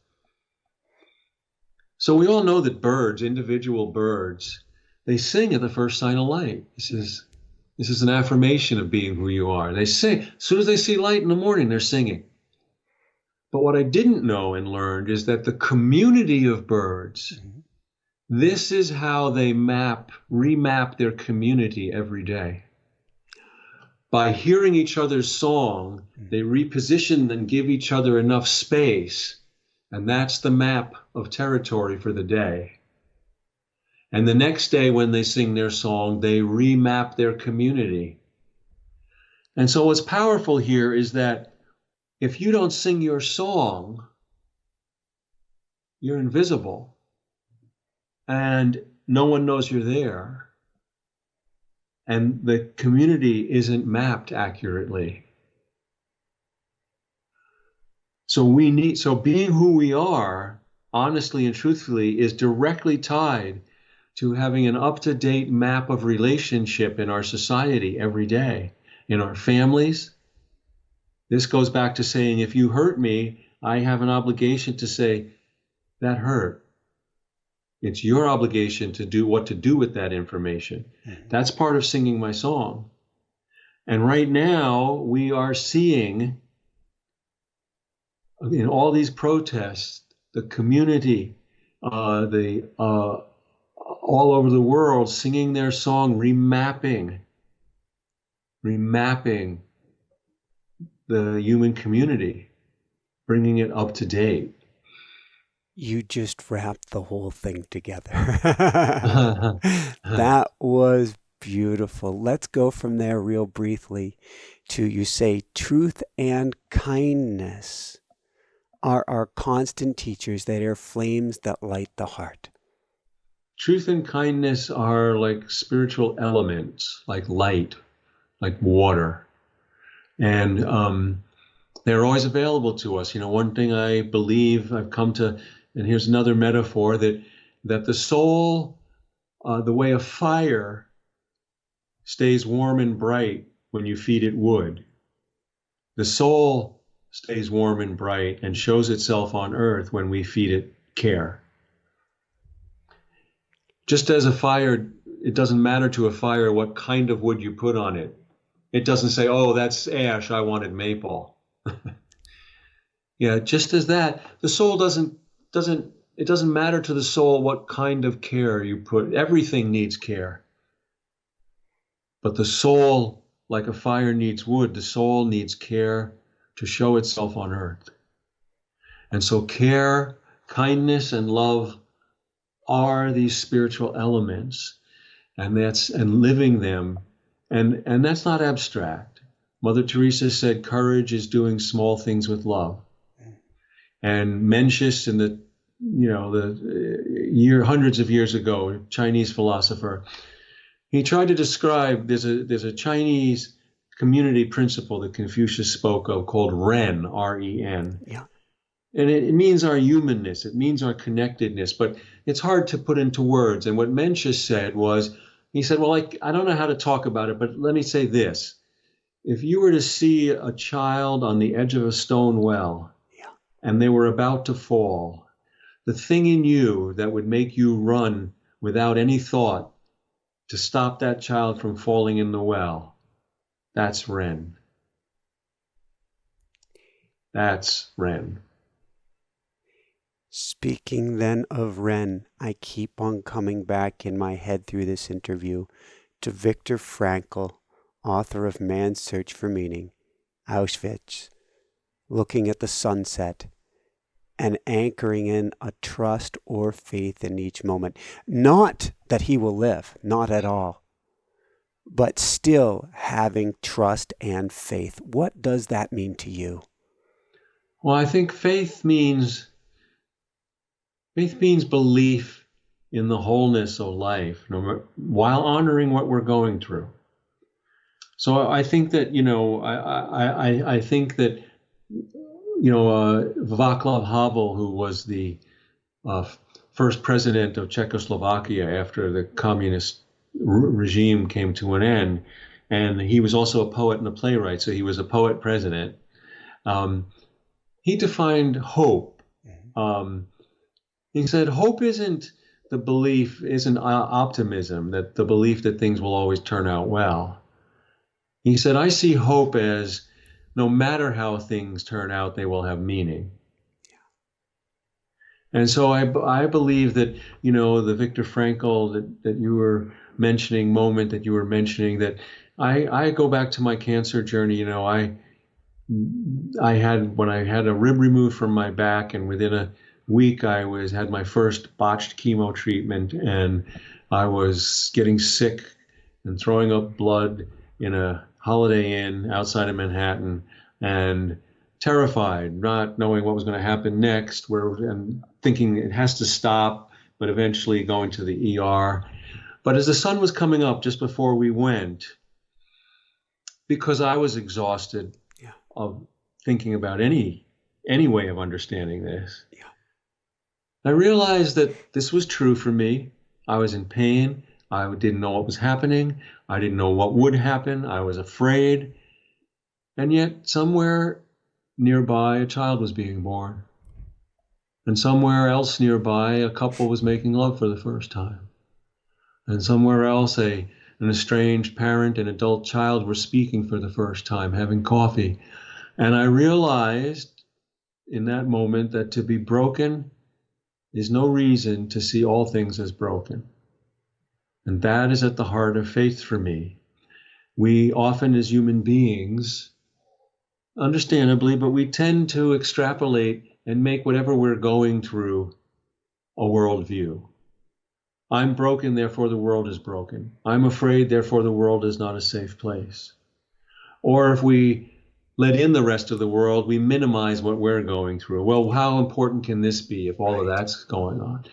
So we all know that birds, individual birds, they sing at the first sign of light. This is an affirmation of being who you are. They sing. As soon as they see light in the morning, they're singing. But what I didn't know and learned is that the community of birds, this is how they remap their community every day. By hearing each other's song, they reposition and give each other enough space. And that's the map of territory for the day. And the next day when they sing their song, they remap their community. And so what's powerful here is that if you don't sing your song, you're invisible. And no one knows you're there. And the community isn't mapped accurately. So being who we are, honestly and truthfully, is directly tied to having an up-to-date map of relationship in our society every day, in our families. This goes back to saying, if you hurt me, I have an obligation to say, that hurt. It's your obligation to do what to do with that information. That's part of singing my song. And right now, we are seeing, in all these protests, the community, all over the world singing their song, remapping the human community, bringing it up to date. You just wrapped the whole thing together. That was beautiful. Let's go from there real briefly to, you say, truth and kindness are our constant teachers. They are flames that light the heart. Truth and kindness are like spiritual elements, like light, like water. And they're always available to us. You know, one thing I believe I've come to, and here's another metaphor, that the soul, the way a fire stays warm and bright when you feed it wood, the soul stays warm and bright and shows itself on earth when we feed it care. Just as a fire, it doesn't matter to a fire what kind of wood you put on it. It doesn't say, oh, that's ash, I wanted maple. Yeah, just as that, the soul it doesn't matter to the soul what kind of care you put. Everything needs care. But the soul, like a fire needs wood, the soul needs care to show itself on earth. And so care, kindness, and love are these spiritual elements, and living them, and that's not abstract. Mother Teresa said courage is doing small things with love. And Mencius, in the hundreds of years ago, Chinese philosopher, he tried to describe, there's a Chinese community principle that Confucius spoke of called Ren, R-E-N. Yeah. And it means our humanness, it means our connectedness, but it's hard to put into words. And what Mencius said was, he said, well, I don't know how to talk about it, but let me say this. If you were to see a child on the edge of a stone well, and they were about to fall, the thing in you that would make you run without any thought to stop that child from falling in the well, that's Ren. That's Ren. Speaking then of Ren, I keep on coming back in my head through this interview to Viktor Frankl, author of Man's Search for Meaning, Auschwitz, looking at the sunset and anchoring in a trust or faith in each moment. Not that he will live, not at all, but still having trust and faith. What does that mean to you? Well, I think faith means belief in the wholeness of life, while honoring what we're going through. So I think that, I think that, Václav Havel, who was the first president of Czechoslovakia after the communist regime came to an end. And he was also a poet and a playwright, so he was a poet president. He defined hope. He said, hope isn't optimism, that the belief that things will always turn out well. He said, I see hope as no matter how things turn out, they will have meaning. And so I believe that, the Viktor Frankl that you were mentioning, that I go back to my cancer journey. When I had a rib removed from my back, and within a week I had my first botched chemo treatment, and I was getting sick and throwing up blood in a Holiday Inn outside of Manhattan, and terrified, not knowing what was going to happen next, and thinking it has to stop, but eventually going to the ER. But as the sun was coming up just before we went, because I was exhausted of thinking about any way of understanding this, I realized that this was true for me. I was in pain. I didn't know what was happening. I didn't know what would happen. I was afraid. And yet somewhere nearby, a child was being born. And somewhere else nearby, a couple was making love for the first time. And somewhere else, an estranged parent and adult child were speaking for the first time, having coffee. And I realized in that moment that to be broken is no reason to see all things as broken. And that is at the heart of faith for me. We often, as human beings, understandably, but we tend to extrapolate and make whatever we're going through a worldview. I'm broken, therefore the world is broken. I'm afraid, therefore the world is not a safe place. Or if we let in the rest of the world, we minimize what we're going through. Well, how important can this be if all of that's going on?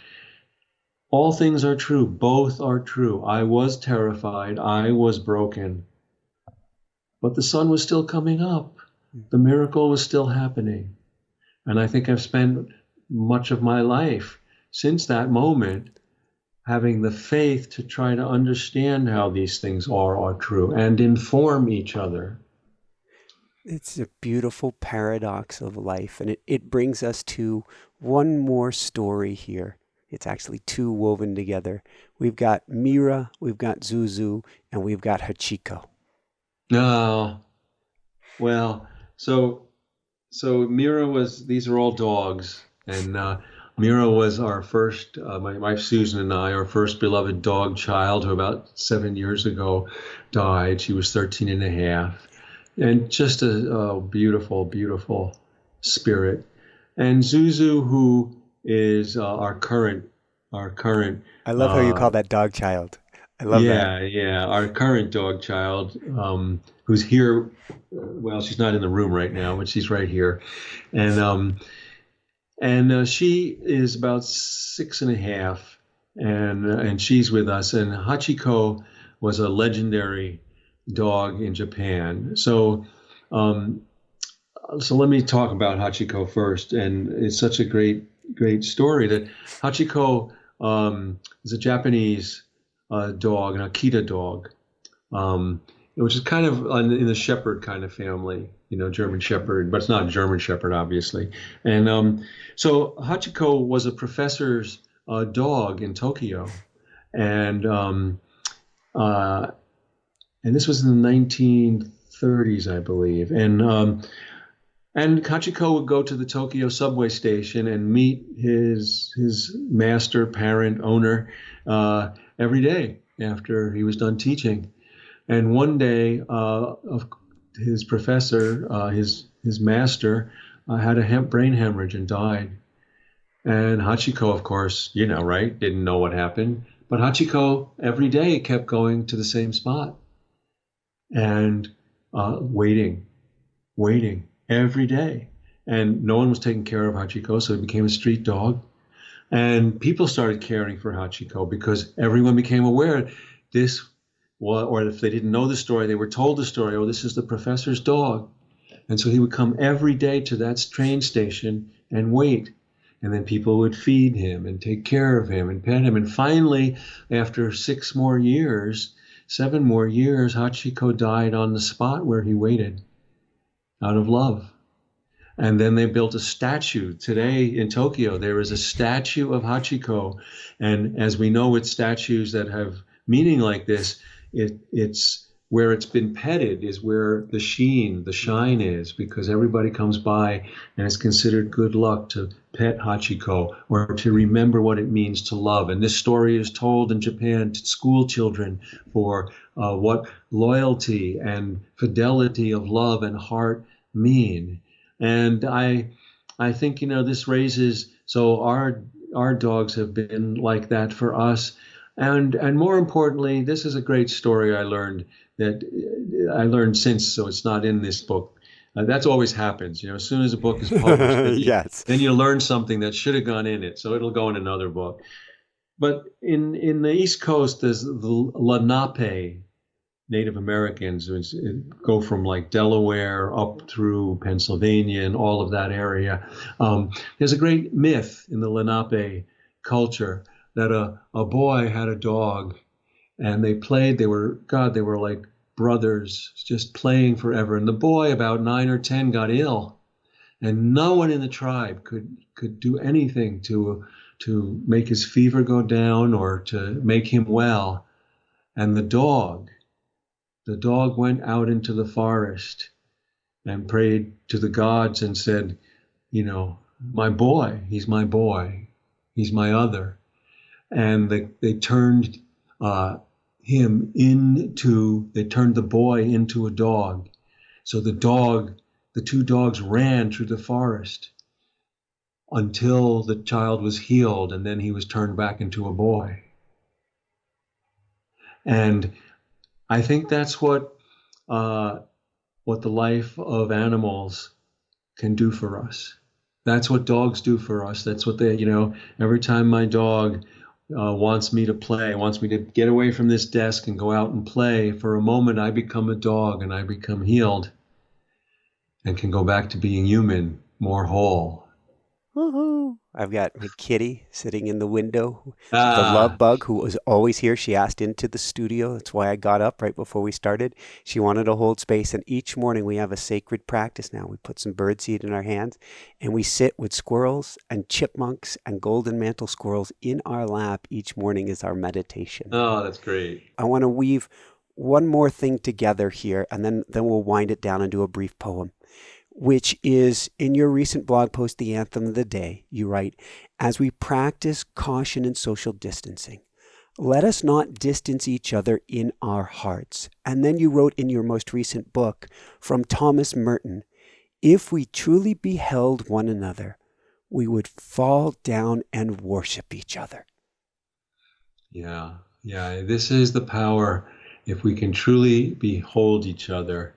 All things are true. Both are true. I was terrified. I was broken. But the sun was still coming up. The miracle was still happening. And I think I've spent much of my life since that moment having the faith to try to understand how these things are true and inform each other. It's a beautiful paradox of life, and it brings us to one more story here. It's actually two woven together. We've got Mira, we've got Zuzu, and we've got Hachiko. Oh, well, so Mira these are all dogs, and Mira was our first, my wife Susan and I, our first beloved dog child, who about 7 years ago died. She was 13 and a half. And just a beautiful, beautiful spirit. And Zuzu, who is our current. I love how you call that dog child. I love that. Yeah, our current dog child, who's here. Well, she's not in the room right now, but she's right here, and she is about 6.5, and she's with us. And Hachiko was a legendary dog in Japan. So let me talk about Hachiko first. And it's such a great story that Hachiko is a Japanese dog, an Akita dog, which is kind of in the shepherd kind of family, German shepherd, but it's not German shepherd, obviously. And so Hachiko was a professor's dog in Tokyo. And this was in the 1930s, I believe. And Hachiko would go to the Tokyo subway station and meet his master, parent, owner every day after he was done teaching. And one day, his professor, his master, had a brain hemorrhage and died. And Hachiko, of course, didn't know what happened. But Hachiko every day kept going to the same spot. And waiting every day. And no one was taking care of Hachiko, so he became a street dog. And people started caring for Hachiko because everyone became aware or if they didn't know the story, they were told the story, this is the professor's dog. And so he would come every day to that train station and wait. And then people would feed him and take care of him and pet him. And finally, after 7 more years, Hachiko died on the spot where he waited out of love. And then they built a statue. Today in Tokyo, there is a statue of Hachiko. And as we know with statues that have meaning like this, it's where it's been petted is where the shine is, because everybody comes by and it's considered good luck to pet Hachiko or to remember what it means to love. And this story is told in Japan to school children for what loyalty and fidelity of love and heart mean. And I think, this raises, so our dogs have been like that for us. And more importantly, this is a great story I learned since, so it's not in this book. That's always happens, as soon as a book is published, yes. Then you learn something that should have gone in it, so it'll go in another book. But in the East Coast, there's the Lenape Native Americans who go from like Delaware up through Pennsylvania and all of that area. There's a great myth in the Lenape culture that a boy had a dog, and they were like brothers, just playing forever. And the boy, about 9 or 10, got ill, and no one in the tribe could do anything to make his fever go down or to make him well. And the dog went out into the forest and prayed to the gods and said, my boy, he's my other. And they turned the boy into a dog. So the two dogs ran through the forest until the child was healed, and then he was turned back into a boy. And I think that's what the life of animals can do for us. That's what dogs do for us. That's what they, every time my dog wants me to play, wants me to get away from this desk and go out and play, for a moment I become a dog and I become healed and can go back to being human, more whole. Woohoo! I've got my kitty sitting in the window, the love bug, who was always here. She asked into the studio. That's why I got up right before we started. She wanted to hold space, and each morning we have a sacred practice now. We put some birdseed in our hands, and we sit with squirrels and chipmunks and golden mantle squirrels in our lap each morning as our meditation. Oh, that's great. I want to weave one more thing together here, and then we'll wind it down and do a brief poem, which is in your recent blog post, The Anthem of the Day. You write, as we practice caution and social distancing, let us not distance each other in our hearts. And then you wrote in your most recent book from Thomas Merton, if we truly beheld one another, we would fall down and worship each other. Yeah. This is the power. If we can truly behold each other,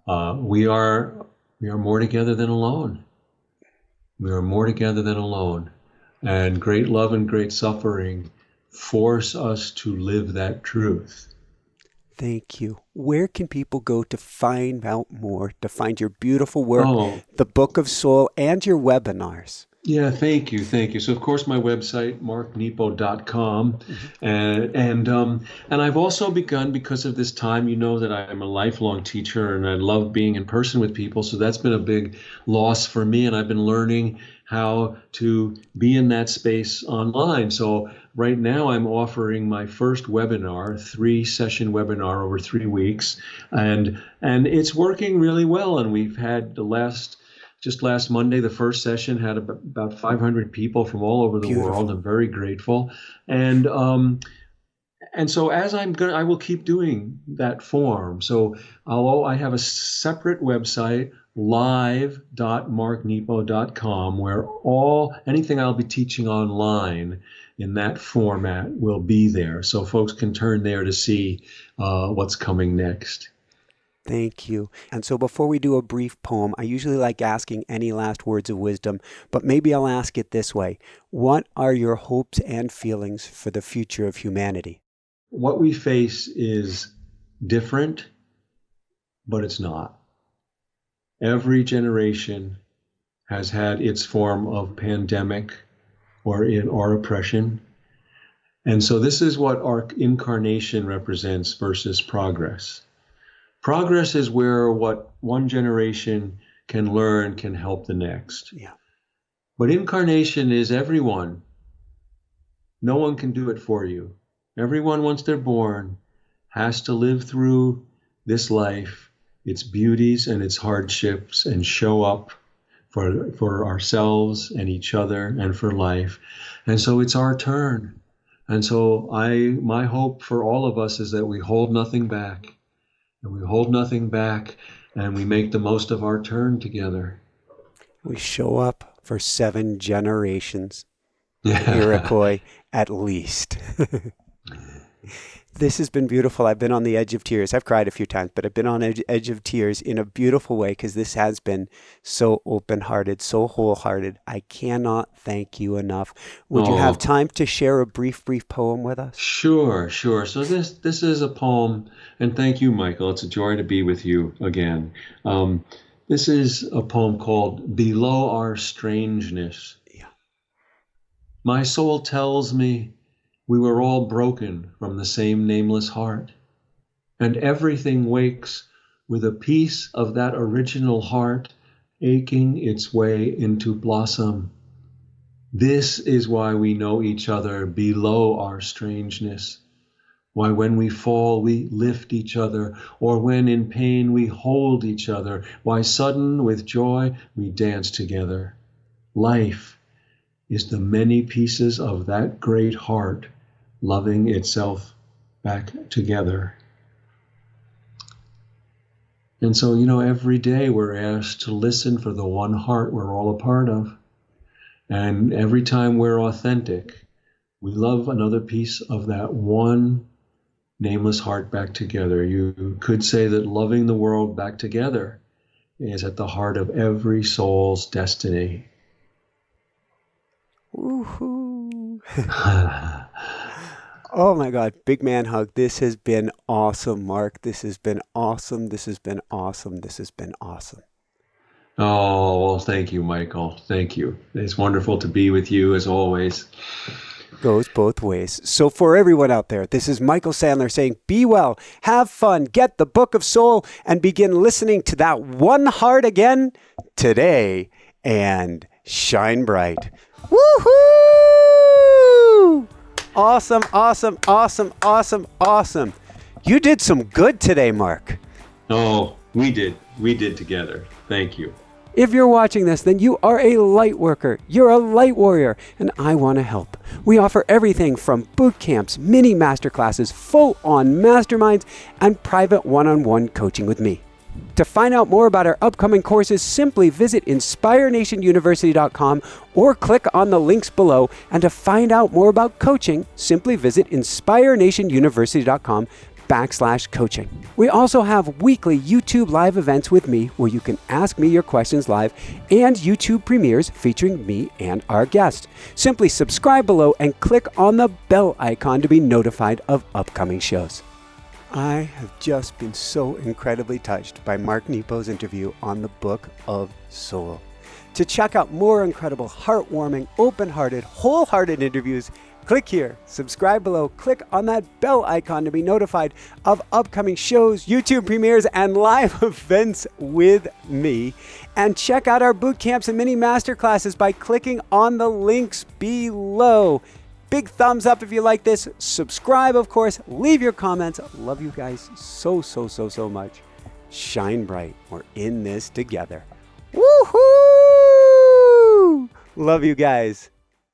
we are more together than alone. We are more together than alone. And great love and great suffering force us to live that truth. Thank you. Where can people go to find out more, to find your beautiful work, the Book of Soul, and your webinars? Yeah, thank you. So, of course, my website, marknepo.com. And I've also begun, because of this time, that I'm a lifelong teacher and I love being in person with people. So that's been a big loss for me. And I've been learning how to be in that space online. So right now I'm offering my first webinar, 3-session webinar over 3 weeks. And it's working really well. And we've had just last Monday, the first session had about 500 people from all over the world. I'm very grateful. And so as I will keep doing that form. So I have a separate website, live.marknepo.com, where anything I'll be teaching online in that format will be there. So folks can turn there to see what's coming next. Thank you. And so before we do a brief poem, I usually like asking any last words of wisdom, but maybe I'll ask it this way. What are your hopes and feelings for the future of humanity? What we face is different, but it's not. Every generation has had its form of pandemic or oppression. And so this is what our incarnation represents versus progress. Progress is where what one generation can learn can help the next. Yeah. But incarnation is everyone. No one can do it for you. Everyone, once they're born, has to live through this life, its beauties and its hardships, and show up for ourselves and each other and for life. And so it's our turn. And so my hope for all of us is that we hold nothing back. And we hold nothing back, and we make the most of our turn together. We show up for 7 generations. Iroquois, at least. This has been beautiful. I've been on the edge of tears. I've cried a few times, but I've been on edge of tears in a beautiful way because this has been so open-hearted, so wholehearted. I cannot thank you enough. Would you have time to share a brief poem with us? Sure. So this is a poem, and thank you, Michael. It's a joy to be with you again. This is a poem called Below Our Strangeness. Yeah. My soul tells me we were all broken from the same nameless heart, and everything wakes with a piece of that original heart aching its way into blossom. This is why we know each other below our strangeness, why when we fall we lift each other, or when in pain we hold each other, why sudden with joy we dance together. Life is the many pieces of that great heart loving itself back together. And so, every day we're asked to listen for the one heart we're all a part of. And every time we're authentic, we love another piece of that one nameless heart back together. You could say that loving the world back together is at the heart of every soul's destiny. Woohoo! Oh my God, big man hug. This has been awesome, Mark. This has been awesome. This has been awesome. This has been awesome. Oh, well, thank you, Michael. Thank you. It's wonderful to be with you as always. Goes both ways. So for everyone out there, this is Michael Sandler saying, be well, have fun, get the Book of Soul, and begin listening to that one heart again today, and shine bright. Woohoo! Awesome, awesome, awesome, awesome, awesome. You did some good today, Mark. Oh, we did. We did together. Thank you. If you're watching this, then you are a light worker. You're a light warrior, and I want to help. We offer everything from boot camps, mini masterclasses, full-on masterminds, and private one-on-one coaching with me. To find out more about our upcoming courses, simply visit inspirenationuniversity.com or click on the links below. And to find out more about coaching, simply visit inspirenationuniversity.com/coaching. We also have weekly YouTube live events with me where you can ask me your questions live, and YouTube premieres featuring me and our guests. Simply subscribe below and click on the bell icon to be notified of upcoming shows. I have just been so incredibly touched by Mark Nepo's interview on the Book of Soul. To check out more incredible, heartwarming, open-hearted, wholehearted interviews, click here, subscribe below, click on that bell icon to be notified of upcoming shows, YouTube premieres, and live events with me. And check out our boot camps and mini masterclasses by clicking on the links below. Big thumbs up if you like this. Subscribe, of course. Leave your comments. Love you guys so much. Shine bright. We're in this together. Woohoo! Love you guys.